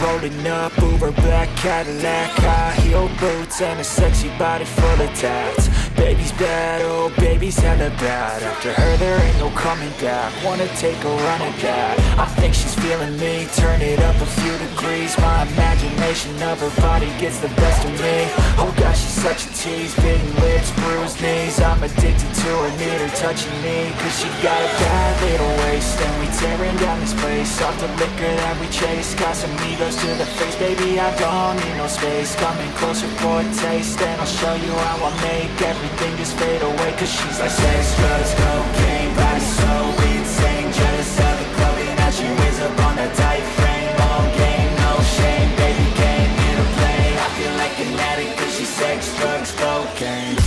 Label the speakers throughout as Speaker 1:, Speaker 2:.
Speaker 1: rolling up, Uber black Cadillac, high heel boots and a sexy body full of tats. Baby's bad, oh baby's hella bad. After her there ain't no coming back. Wanna take a run at that. I think she's feeling me, turn it up a few degrees. My imagination of her body gets the best of me. Oh gosh, she's such a tease, bitten lips, bruised knees. I'm addicted to her, need her touching me. Cause she got a bad little waist, and we tearing down this place. Off the liquor that we chase, got some egos to the face. Baby, I don't need no space, coming closer for a taste. And I'll show you how I make everything just fade away. Cause she's like sex, drugs, cocaine, body so insane. Jealous of the clothing that she wears up on that tight frame. All game, no shame, baby came here to play. I feel like an addict cause she's sex, drugs, cocaine.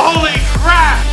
Speaker 2: Holy crap!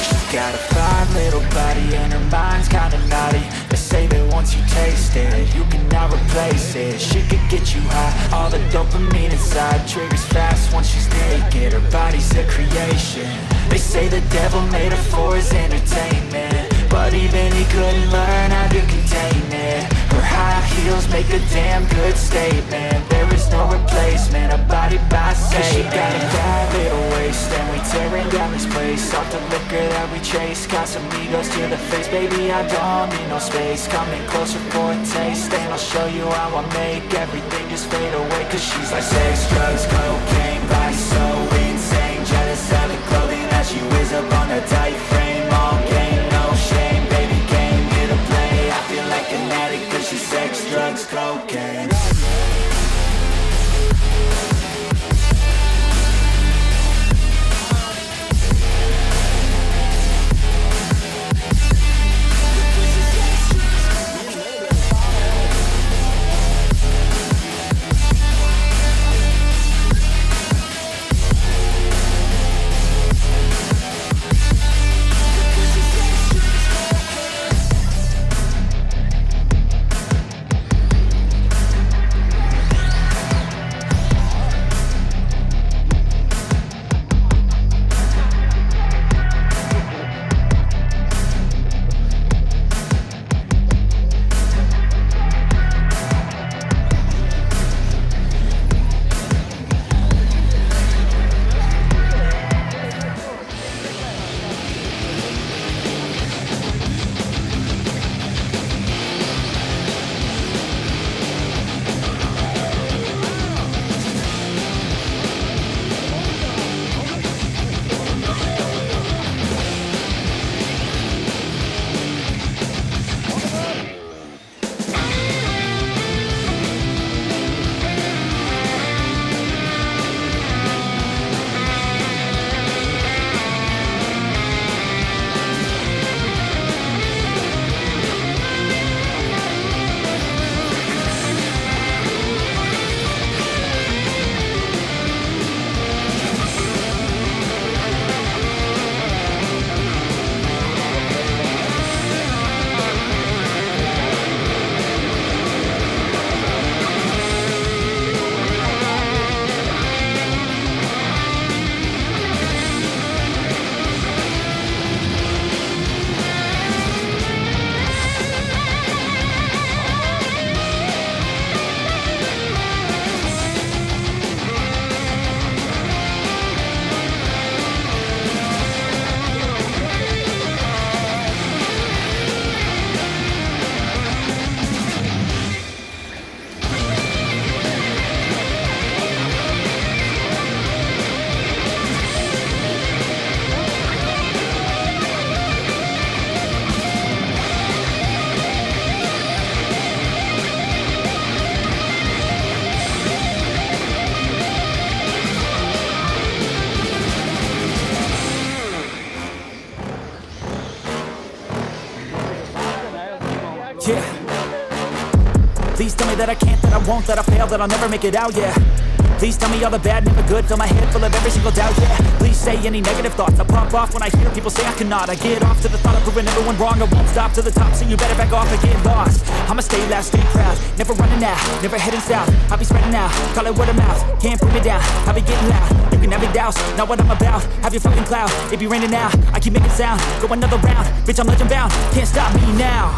Speaker 1: She's got a fine little body and her mind's kinda naughty. They say that once you taste it, you cannot replace it. She could get you high, all the dopamine inside triggers fast once she's naked. Her body's a creation. They say the devil made her for his entertainment, but even he couldn't learn how to contain it. Her high heels make a damn good statement. There is no replacement, a body by Satan. She got a bad little waist, and we tearing down this place. Off the liquor that we chase, got some egos to the face. Baby, I don't need no space, coming closer for a taste. And I'll show you how I make everything just fade away. Cause she's like sex, drugs, cocaine, body so insane. Jealous of the clothing that she wears up on a tight frame. All game, no shame, baby came here to play. I feel like an addict cause she's sex, drugs, cocaine. Yeah. Please tell me that I can't, that I won't, that I fail, that I'll never make it out, yeah. Please tell me all the bad, never good. Fill my head full of every single doubt, yeah. Please say any negative thoughts. I pop off when I hear people say I cannot. I get off to the thought of proving everyone wrong. I won't stop to the top, so you better back off and get lost. I'ma stay loud, stay proud, never running out, never heading south. I'll be spreading out, call it word of mouth. Can't put me down, I'll be getting loud. You can have it douse, not what I'm about. Have your fucking cloud, it be raining now. I keep making sound, go another round. Bitch, I'm legend bound, can't stop me now.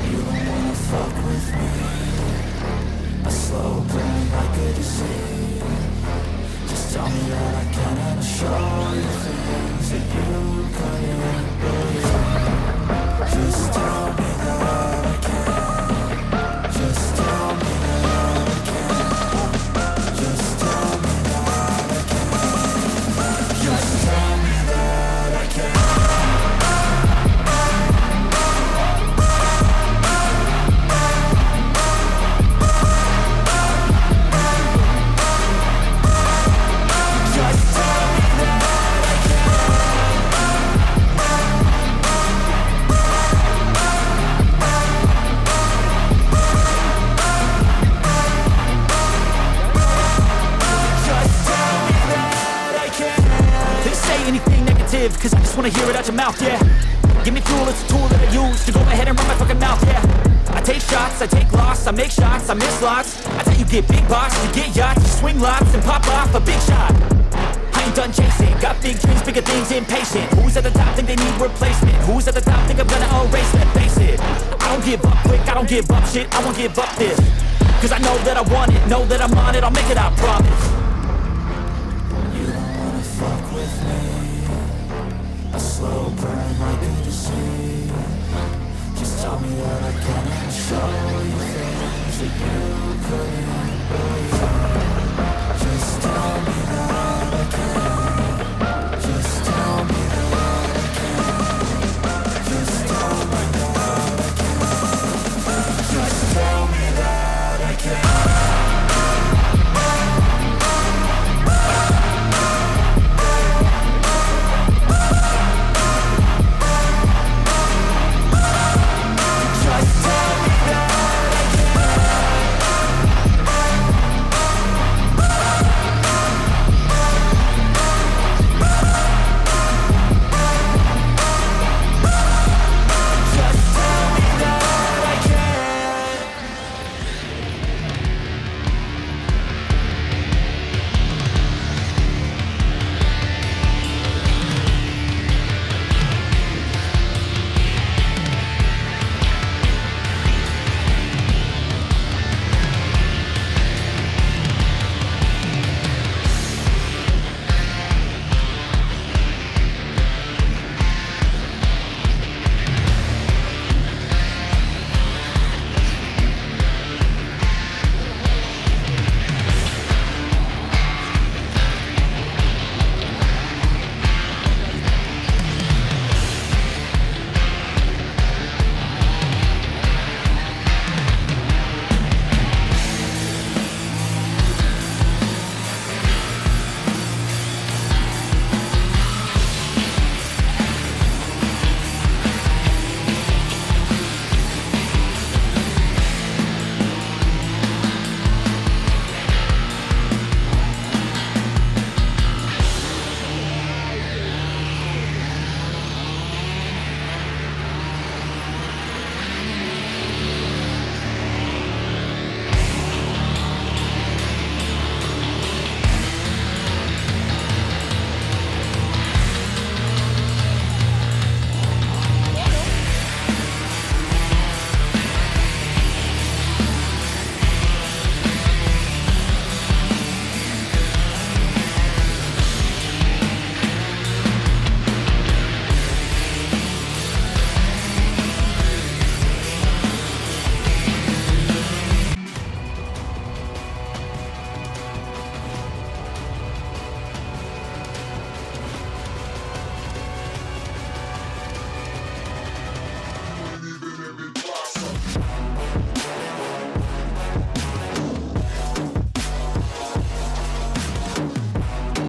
Speaker 3: You don't wanna fuck with me. A slow burn like a disease. Just tell me that I can and I'll show you things that you couldn't believe. Just tell me that I can. Just tell me that I can. Just tell me that I can. Just tell me that I can.
Speaker 1: Cause I just wanna hear it out your mouth, yeah. Give me fuel, it's a tool that I use to go ahead and run my fucking mouth, yeah. I take shots, I take loss, I make shots, I miss lots. I tell you get big box, you get yachts, you swing lots and pop off a big shot. I ain't done chasing, got big dreams, bigger things, impatient. Who's at the top think they need replacement? Who's at the top think I'm gonna erase them? Face it, I don't give up quick, I don't give up shit, I won't give up this. Cause I know that I want it, know that I'm on it, I'll make it, I promise.
Speaker 3: You don't wanna fuck with me. A slow burn